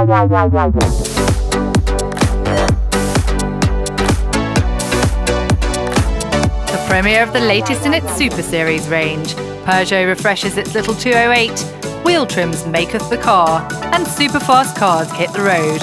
The premiere of the latest in its Super Series range, Peugeot refreshes its little 208, wheel trims maketh the car, and super fast cars hit the road.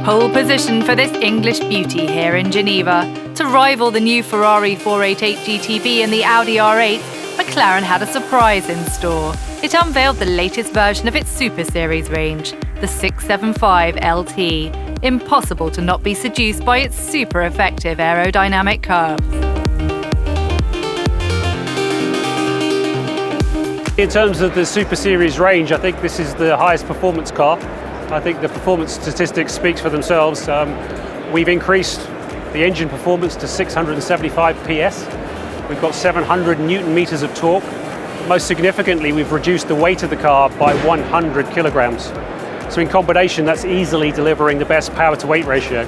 Pole position for this English beauty here in Geneva. To rival the new Ferrari 488 GTB and the Audi R8, McLaren had a surprise in store. It unveiled the latest version of its Super Series range, the 675 LT. Impossible to not be seduced by its super effective aerodynamic curves. In terms of the Super Series range, I think this is the highest performance car. I think the performance statistics speak for themselves. We've increased the engine performance to 675 PS. We've got 700 Newton meters of torque. Most significantly, we've reduced the weight of the car by 100 kilograms. So in combination, that's easily delivering the best power to weight ratio.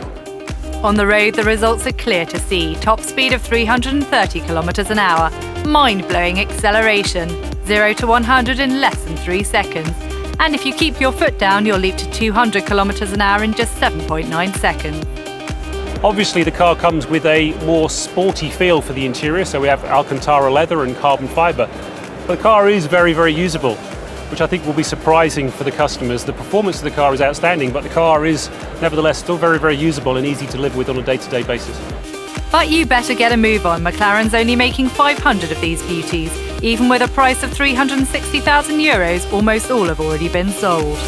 On the road, the results are clear to see. Top speed of 330 kilometers an hour, mind-blowing acceleration, 0 to 100 in less than 3 seconds. And if you keep your foot down, you'll leap to 200 kilometers an hour in just 7.9 seconds. Obviously, the car comes with a more sporty feel for the interior, so we have Alcantara leather and carbon fiber. But the car is very, very usable, which I think will be surprising for the customers. The performance of the car is outstanding, but the car is nevertheless still very, very usable and easy to live with on a day-to-day basis. But you better get a move on. McLaren's only making 500 of these beauties. Even with a price of €360,000, almost all have already been sold.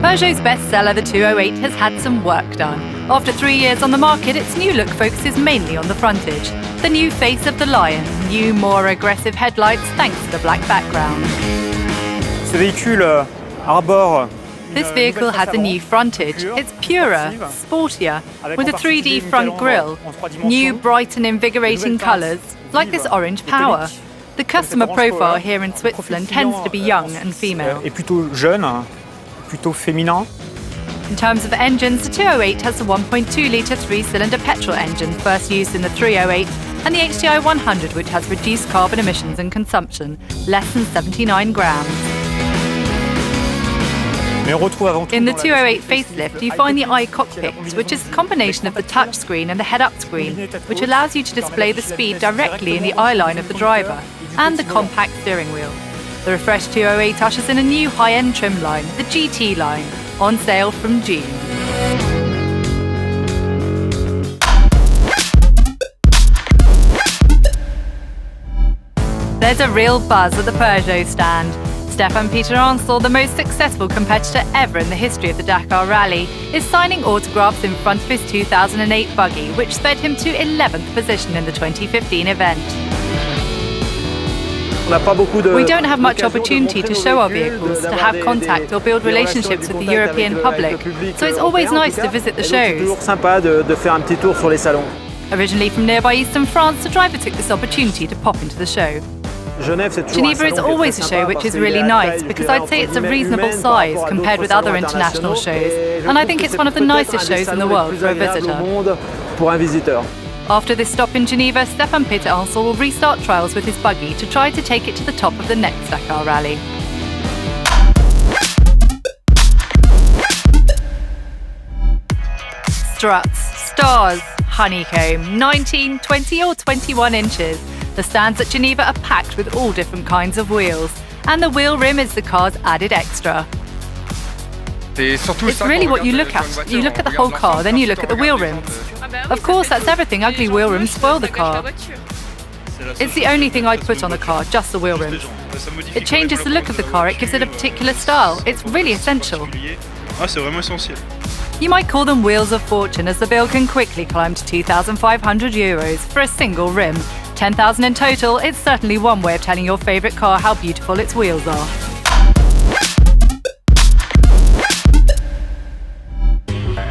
Peugeot's bestseller, the 208, has had some work done. After 3 years on the market, its new look focuses mainly on the frontage. The new face of the Lion, new, more aggressive headlights thanks to the black background. Ce véhicule arbore. This vehicle has a new frontage. It's purer, sportier, with a 3D front grille, new bright and invigorating colours, like this orange Power. The customer profile here in Switzerland tends to be young and female. Et plutôt jeune, plutôt féminin. In terms of engines, the 208 has the 1.2-litre 3-cylinder petrol engine, first used in the 308, and the HDI 100, which has reduced carbon emissions and consumption, less than 79 grams. In the 208 facelift, you find the iCockpit, which is a combination of the touchscreen and the head-up screen, which allows you to display the speed directly in the eye line of the driver, and the compact steering wheel. The refreshed 208 ushers in a new high-end trim line, the GT line, on sale from June. There's a real buzz at the Peugeot stand. Stefan Peter Ansel, the most successful competitor ever in the history of the Dakar Rally, is signing autographs in front of his 2008 buggy, which sped him to 11th position in the 2015 event. We don't have much opportunity to show our vehicles, to have contact or build relationships with the European public, so it's always nice to visit the shows. Originally from nearby eastern France, the driver took this opportunity to pop into the show. Geneva is always a show which is really nice because I'd say it's a reasonable size compared with other international shows, and I think it's one of the nicest shows in the world for a visitor. After this stop in Geneva, Stefan Peter Ansel will restart trials with his buggy to try to take it to the top of the next Dakar Rally. Struts, stars, honeycomb, 19, 20 or 21 inches. The stands at Geneva are packed with all different kinds of wheels, and the wheel rim is the car's added extra. It's really what you look at. You look at the whole car, then you look at the wheel rims. Of course, that's everything. Ugly wheel rims spoil the car. It's the only thing I'd put on the car, just the wheel rims. It changes the look of the car, it gives it a particular style. It's really essential. You might call them wheels of fortune, as the bill can quickly climb to €2,500 for a single rim. 10,000 in total. It's certainly one way of telling your favourite car how beautiful its wheels are.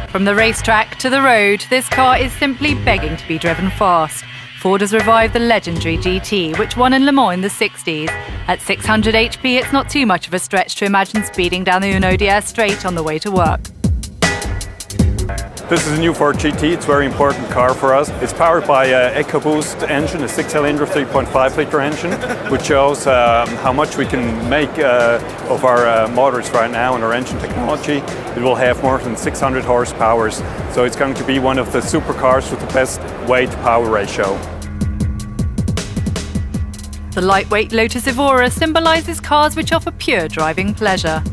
From the racetrack to the road, this car is simply begging to be driven fast. Ford has revived the legendary GT, which won in Le Mans in the 60s. At 600 HP, it's not too much of a stretch to imagine speeding down the Uno DS straight on the way to work. This is a new Ford GT. It's a very important car for us. It's powered by an EcoBoost engine, a 6-cylinder 3.5-litre engine, which shows how much we can make of our motors right now and our engine technology. It will have more than 600 horsepower, so it's going to be one of the supercars with the best weight-power ratio. The lightweight Lotus Evora symbolises cars which offer pure driving pleasure.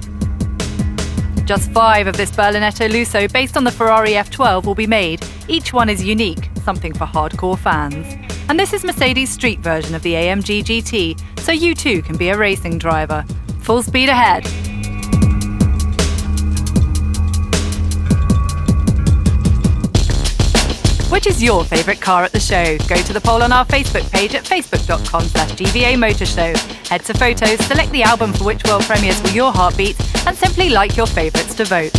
Just 5 of this Berlinetto Lusso based on the Ferrari F12 will be made. Each one is unique, something for hardcore fans. And this is Mercedes' street version of the AMG GT, so you too can be a racing driver. Full speed ahead! Which is your favourite car at the show? Go to the poll on our Facebook page at facebook.com/GVA Motor Show. Head to photos, select the album for which world premieres were your heartbeat, and simply like your favourites to vote.